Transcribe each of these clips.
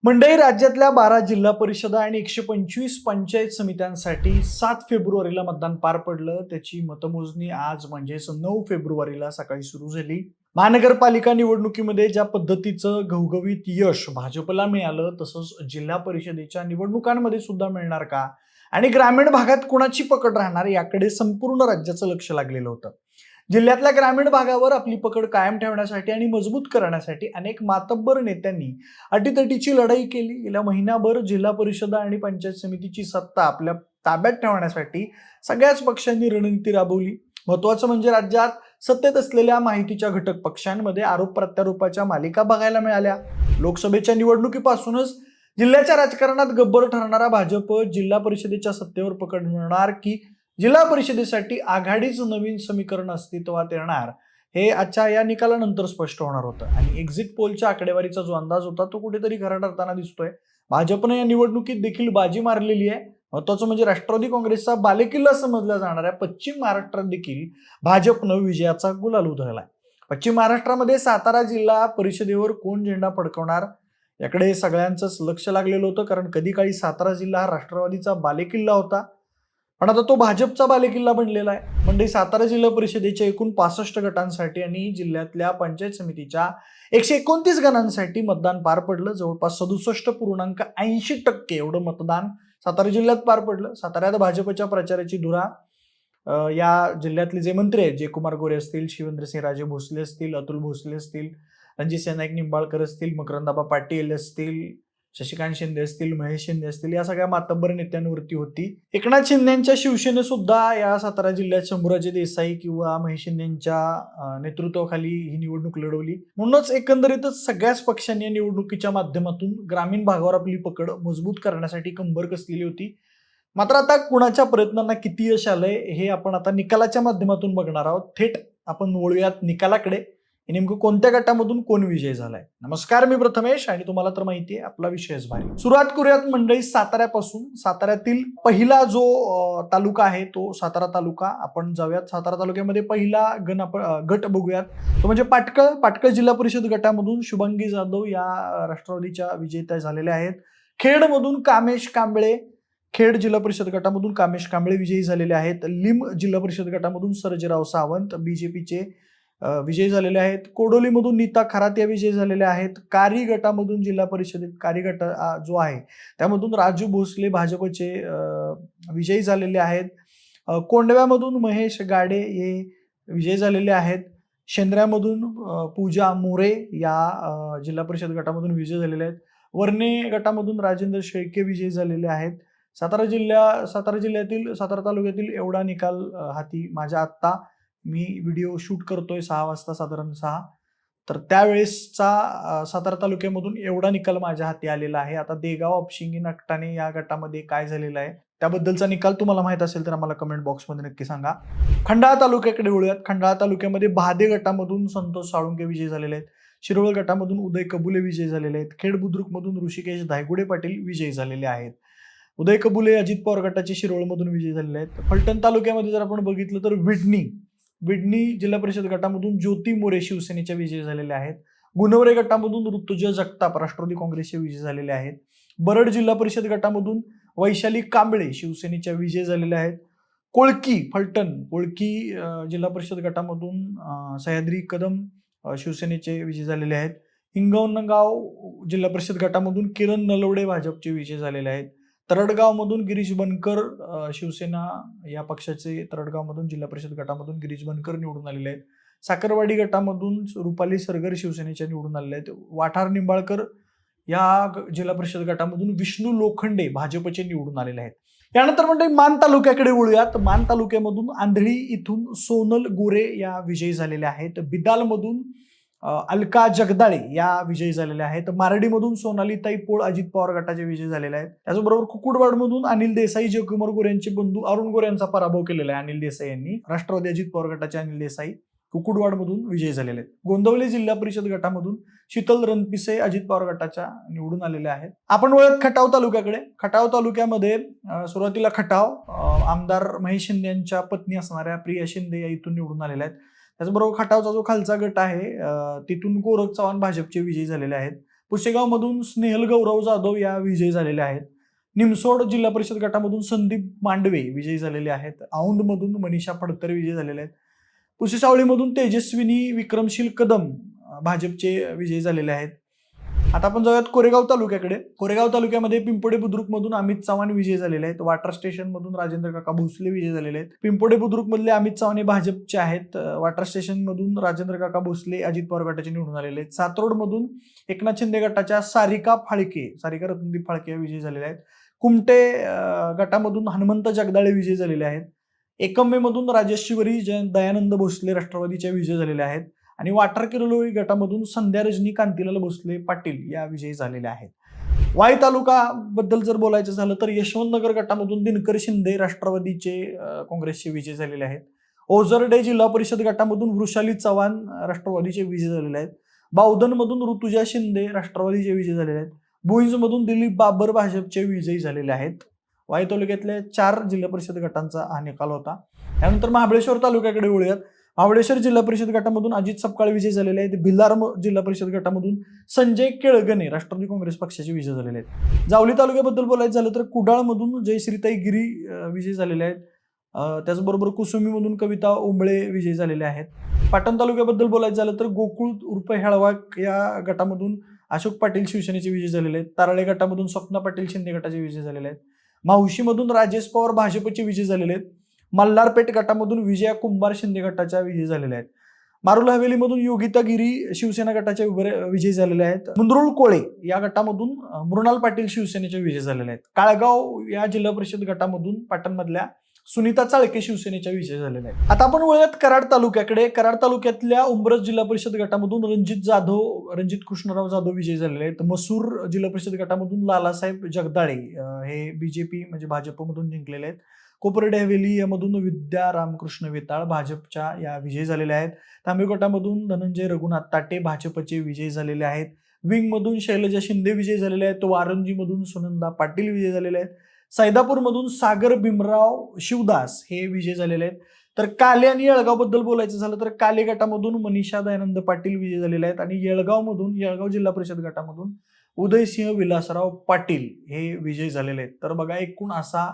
मंडई राज्यातल्या 12 जिल्हा परिषदा आणि 125 पंचायत समित्यांसाठी 7 फेब्रुवारीला मतदान पार पडलं. त्याची मतमोजणी आज म्हणजेच 9 फेब्रुवारीला सकाळी सुरू झाली. महानगरपालिका निवडणुकीमध्ये ज्या पद्धतीचं घवघवीत यश भाजपला मिळालं, तसंच जिल्हा परिषदेच्या निवडणुकांमध्ये सुद्धा मिळणार का? आणि ग्रामीण भागात कुणाची पकड राहणार याकडे संपूर्ण राज्याचं लक्ष लागलेलं होतं. जिल्ह्यातल्या ग्रामीण भागावर आपली पकड कायम ठेवण्यासाठी आणि मजबूत करण्यासाठी अनेक मातब्बर नेत्यांनी अटीतटीची लढाई केली. गेल्या महिनाभर जिल्हा परिषदा आणि पंचायत समितीची सत्ता आपल्या ताब्यात ठेवण्यासाठी सगळ्याच पक्षांनी रणनीती राबवली. महत्वाचं म्हणजे राज्यात सत्तेत असलेल्या माहितीच्या घटक पक्षांमध्ये आरोप प्रत्यारोपाच्या मालिका बघायला मिळाल्या. लोकसभेच्या निवडणुकीपासूनच जिल्ह्याच्या राजकारणात गब्बर ठरणारा भाजप जिल्हा परिषदेच्या सत्तेवर पकड मिळणार की जिल्हा परिषदेसाठी आघाडीचं नवीन समीकरण अस्तित्वात येणार, हे आजच्या या निकालानंतर स्पष्ट होणार होतं. आणि एक्झिट पोलच्या आकडेवारीचा जो अंदाज होता तो कुठेतरी खरा ठरताना दिसतोय. भाजपने या निवडणुकीत देखील बाजी मारलेली आहे. महत्वाचं म्हणजे राष्ट्रवादी काँग्रेसचा बालेकिल्ला समजल्या जाणाऱ्या पश्चिम महाराष्ट्रात देखील भाजपनं विजयाचा गुलाल उधळलाय. पश्चिम महाराष्ट्रामध्ये सातारा जिल्हा परिषदेवर कोण झेंडा फडकवणार याकडे सगळ्यांचंच लक्ष लागलेलं होतं, कारण कधी काळी सातारा जिल्हा हा राष्ट्रवादीचा बालेकिल्ला होता, पण आता तो भाजपचा बालेकिल्ला बनलेला आहे. म्हणजे सातारा जिल्हा परिषदेच्या एकूण 65 गटांसाठी आणि जिल्ह्यातल्या पंचायत समितीच्या 129 गणांसाठी मतदान पार पडलं. जवळपास 67.80% एवढं मतदान सातारा जिल्ह्यात पार पडलं. साताऱ्यात भाजपच्या प्रचाराची धुरा या जिल्ह्यातले जे मंत्री आहेत, जयकुमार गोरे असतील, शिवेंद्रसिंहराजे भोसले असतील, अतुल भोसले असतील, रणजितसिंह नाईक निंबाळकर असतील, मकरंदाबा पाटील असतील, शशिकांत शिंदे असतील, महेश शिंदे असतील, या सगळ्या मातब्बर नेत्यांवरती होती. एकनाथ शिंदेच्या शिवसेने सुद्धा या सातारा जिल्ह्यात शंभूराजे देसाई किंवा महेश शिंदेच्या नेतृत्वाखाली ही निवडणूक लढवली. म्हणूनच एकंदरीतच सगळ्याच पक्षांनी या निवडणुकीच्या माध्यमातून ग्रामीण भागावर आपली पकड मजबूत करण्यासाठी कंबर कसलेली होती. मात्र आता कुणाच्या प्रयत्नांना किती यश आलंय हे आपण आता निकालाच्या माध्यमातून बघणार आहोत. थेट आपण वळूयात निकालाकडे. नेमकं कोणत्या गटामधून कोण विजय झालाय. नमस्कार, मी प्रथमेश आणि तुम्हाला तर माहिती आहे आपला विषयच भारी. सुरुवात करूयात मंडळी साताऱ्यापासून. साताऱ्यातील पहिला जो तालुका आहे तो सातारा तालुका. आपण जाऊयात सातारा तालुक्यामध्ये पहिला गट बघूयात. तो म्हणजे पाटकळ जिल्हा परिषद गटामधून शुभांगी जाधव या राष्ट्रवादीच्या विजेत्या झालेल्या आहेत. खेडमधून कामेश कांबळे, खेड जिल्हा परिषद गटामधून कामेश कांबळे विजयी झालेले आहेत. लिंब जिल्हा परिषद गटामधून सर्जेराव सावंत बीजेपीचे विजयी झालेले आहेत. कोडोलीमधून नीता खरात या विजयी झालेल्या आहेत. कारी गटामधून जिल्हा परिषदेत कारी गट जो आहे त्यामधून राजू भोसले भाजपचे विजयी झालेले आहेत. कोंडव्यामधून महेश गाडे हे विजयी झालेले आहेत. शेंद्र्यामधून पूजा मोरे या जिल्हा परिषद गटामधून विजयी झालेले आहेत. वर्णे गटामधून राजेंद्र शेळके विजयी झालेले आहेत. सातारा जिल्ह्यातील सातारा तालुक्यातील एवढा निकाल हाती माझ्या आत्ता मी व्हिडिओ शूट करतोय 6 वाजता साधारण 6, तर त्यावेळेसचा सातारा तालुक्यामधून एवढा निकाल माझ्या हाती आलेला आहे. आता देगाव, अपशिंगी, नकटाणे या गटामध्ये काय झालेलं आहे त्याबद्दलचा निकाल तुम्हाला माहित असेल तर आम्हाला कमेंट बॉक्समध्ये नक्की सांगा. खंडाळा तालुक्याकडे वळूयात. खंडाळा तालुक्यामध्ये बहादे गटामधून संतोष साळुंके विजयी झालेले आहेत. शिरोळ गटामधून उदय कबुले विजयी झालेले आहेत. खेड बुद्रुकमधून ऋषिकेश धायगुडे पाटील विजयी झालेले आहेत. उदय कबुले अजित पवार गटाचे शिरोळमधून विजयी झालेले आहेत. फलटण तालुक्यामध्ये जर आपण बघितलं तर विडणी जिल्हा परिषद गटामधून ज्योती मोरे शिवसेनेच्या विजयी झालेले आहेत. गुणवरे गटामधून ऋतुजा जगताप राष्ट्रवादी काँग्रेसचे विजयी झालेले आहेत. बरड जिल्हा परिषद गटामधून वैशाली कांबळे शिवसेनेच्या विजयी झालेल्या आहेत. कोळकी जिल्हा परिषद गटामधून सह्याद्री कदम शिवसेनेचे विजयी झालेले आहेत. हिंगणगाव जिल्हा परिषद गटामधून किरण नलवडे भाजपचे विजयी झालेले आहेत. तरडगावमधून गिरीश बनकर शिवसेना या पक्षाचे तरडगावमधून जिल्हा परिषद गटामधून गिरीश बनकर निवडून आलेले आहेत. साखरवाडी गटामधून रुपाली सरगर शिवसेनेच्या निवडून आलेले आहेत. वाठार निंबाळकर या जिल्हा परिषद गटामधून विष्णू लोखंडे भाजपचे निवडून आलेले आहेत. यानंतर म्हणजे मान तालुक्याकडे वळूयात. मान तालुक्यामधून आंधळी इथून सोनल गोरे या विजयी झालेल्या आहेत. बिदालमधून अलका जगदाळे या विजयी झालेल्या आहेत. मारडीमधून सोनालीताई पोळ अजित पवार गटाचे विजयी झालेले आहेत. त्याचबरोबर कुकुडवाडमधून अनिल देसाई जयकुमार गोरे यांचे बंधू अरुण गोरे यांचा पराभव केलेला आहे. अनिल देसाई यांनी राष्ट्रवादी अजित पवार गटाचे अनिल देसाई कुकुडवाडमधून विजयी झालेले आहेत. गोंदवले जिल्हा परिषद गटामधून शीतल रणपिसे अजित पवार गटाच्या निवडून आलेल्या आहेत. आपण वळत खटाव तालुक्याकडे. खटाव तालुक्यामध्ये सुरुवातीला खटाव आमदार महेश शिंदे यांच्या पत्नी असणाऱ्या प्रिया शिंदे या इथून निवडून आलेल्या आहेत. त्याचबरोबर खटावचा जो खालचा गट आहे तिथून गोरख चव्हाण भाजपचे विजयी झालेले आहेत. पुसेगावमधून स्नेहल गौरव जाधव या विजयी झालेल्या आहेत. निमसोड जिल्हा परिषद गटामधून संदीप मांडवे विजयी झालेले आहेत. औंधमधून मनीषा फडतर विजयी झालेले आहेत. पुसेसावळीमधून तेजस्विनी विक्रमशील कदम भाजपचे विजयी झालेले आहेत. आता आपण जाऊयात कोरेगाव तालुक्याकडे. कोरेगाव तालुक्यामध्ये पिंपोडे बुद्रुक मधून अमित चव्हाण विजयी झालेले आहेत. वाटर स्टेशन मधून राजेंद्र काका भोसले विजयी झालेले आहेत. पिंपोडे बुद्रुक मधले अमित चव्हाण हे भाजपचे आहेत. वाटर स्टेशन मधून राजेंद्र काका भोसले अजित पवार गटाचे निवडून आलेले आहेत. सातरोड मधून एकनाथ शिंदे गटाच्या सारिका रत्नदीप फाळके विजयी झालेले आहेत. कुमटे गटामधून हनुमंत जगदाळे विजयी झालेले आहेत. एकमे मधून राजेश शिवरी दयानंद भोसले राष्ट्रवादीच्या विजयी झालेले आहेत. आणि वाटर किरोळी गटामधून संध्या रजनी कांतीलाल भोसले पाटील या विजयी झालेल्या आहेत. वाई तालुका बद्दल जर बोलायचं झालं तर यशवंतनगर गटामधून दिनकर शिंदे राष्ट्रवादीचे काँग्रेसचे विजयी झालेले आहेत. ओझरडे जिल्हा परिषद गटामधून वृषाली चव्हाण राष्ट्रवादीचे विजयी झालेले आहेत. बावधनमधून ऋतुजा शिंदे राष्ट्रवादीचे विजयी झालेले आहेत. भुईंजमधून दिलीप बाबर भाजपचे विजयी झालेले आहेत. वाई तालुक्यातल्या 4 जिल्हा परिषद गटांचा हा निकाल होता. त्यानंतर महाबळेश्वर तालुक्याकडे वळूयात. महाबळेश्वर जिल्हा परिषद गटामधून अजित सपकाळ विजयी झालेले आहेत. भिलार जिल्हा परिषद गटामधून संजय केळगणे राष्ट्रवादी काँग्रेस पक्षाचे विजयी झालेले आहेत. जावली तालुक्याबद्दल बोलायचं झालं तर कुडाळमधून जयश्रीताई गिरी विजयी झालेले आहेत. त्याचबरोबर कुसुमीमधून कविता उंबळे विजयी झालेले आहेत. पाटण तालुक्याबद्दल बोलायचं झालं तर गोकुळ उर्फ हेळवाक या गटामधून अशोक पाटील शिवसेनेचे विजयी झालेले आहेत. तारळे गटामधून स्वप्ना पाटील शिंदे गटाचे विजयी झालेले आहेत. मावशीमधून राजेश पवार भाजपचे विजयी झालेले आहेत. मल्हारपेठ गटामधून विजया कुंभार शिंदे गटाच्या विजयी झालेल्या आहेत. मारुल हवेलीमधून योगिता गिरी शिवसेना गटाच्या विजयी झालेल्या आहेत. मुंद्रुळ कोळे या गटामधून मृणाल पाटील शिवसेनेचे विजयी झालेले आहेत. काळगाव या जिल्हा परिषद गटामधून पाटणमधल्या सुनीता चाळके शिवसेनेच्या विजयी झालेल्या आहेत. आता आपण वळूयात कराड तालुक्याकडे. कराड तालुक्यातल्या उंब्रज जिल्हा परिषद गटामधून रणजित कृष्णराव जाधव विजयी झालेले आहेत. मसूर जिल्हा परिषद गटामधून लालासाहेब जगदाळे हे बीजेपी म्हणजे भाजपमधून जिंकलेले आहेत. कोपरडे हवेली यामधून विद्या रामकृष्ण वेताळ भाजपच्या या विजयी झालेल्या आहेत. तांबे गटामधून धनंजय रघुनाथ ताटे भाजपचे विजयी झालेले आहेत. विंगमधून शैलजा शिंदे विजयी झालेले आहेत. वारंजीमधून सुनंदा पाटील विजयी झालेले आहेत. सैदापूरमधून सागर भीमराव शिवदास हे विजयी झालेले आहेत. तर काले आणि येळगाव बद्दल बोलायचं झालं तर काले गटामधून मनीषा दयानंद पाटील विजयी झालेले आहेत. आणि येळगाव जिल्हा परिषद गटामधून उदयसिंह विलासराव पाटील हे विजयी झालेले आहेत. तर बघा एकूण असा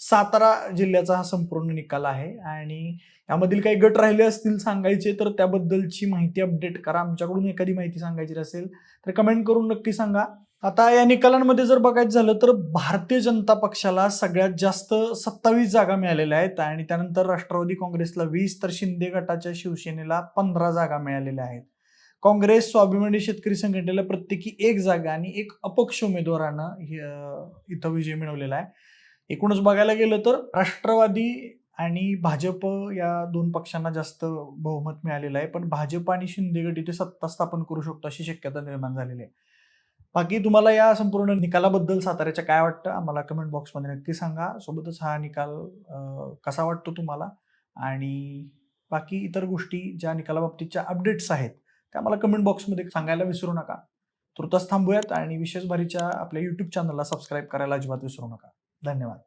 सातारा जिल्ह्याचा हा संपूर्ण निकाल आहे. आणि यामधील काही गट राहिले असतील सांगायचे तर त्याबद्दलची माहिती अपडेट करा. आमच्याकडून एखादी माहिती सांगायची असेल तर कमेंट करून नक्की सांगा. आता या निकालांमध्ये जर बघायचं झालं तर भारतीय जनता पक्षाला सगळ्यात जास्त 27 जागा मिळालेल्या आहेत. आणि त्यानंतर राष्ट्रवादी काँग्रेसला 20 तर शिंदे गटाच्या शिवसेनेला 15 जागा मिळालेल्या आहेत. काँग्रेस स्वाभिमानी शेतकरी संघटनेला प्रत्येकी 1 जागा आणि 1 अपक्ष उमेदवारानं इथं विजय मिळवलेला आहे. एकूणच बघायला गेलं तर राष्ट्रवादी आणि भाजप या 2 पक्षांना जास्त बहुमत मिळालेलं आहे. पण भाजप आणि शिंदे गट इथे सत्ता स्थापन करू शकतो अशी शक्यता निर्माण झालेली आहे. बाकी तुम्हाला या संपूर्ण निकालाबद्दल साताऱ्याच्या काय वाटतं आम्हाला कमेंट बॉक्समध्ये नक्की सांगा. सोबतच हा निकाल कसा वाटतो तुम्हाला आणि बाकी इतर गोष्टी ज्या निकालाबाबतीच्या अपडेट्स आहेत त्या मला कमेंट बॉक्समध्ये सांगायला विसरू नका. तुर्तास थांबूयात आणि विशेष भारीच्या आपल्या YouTube चॅनलला सबस्क्राईब करायला अजिबात विसरू नका. धन्यवाद.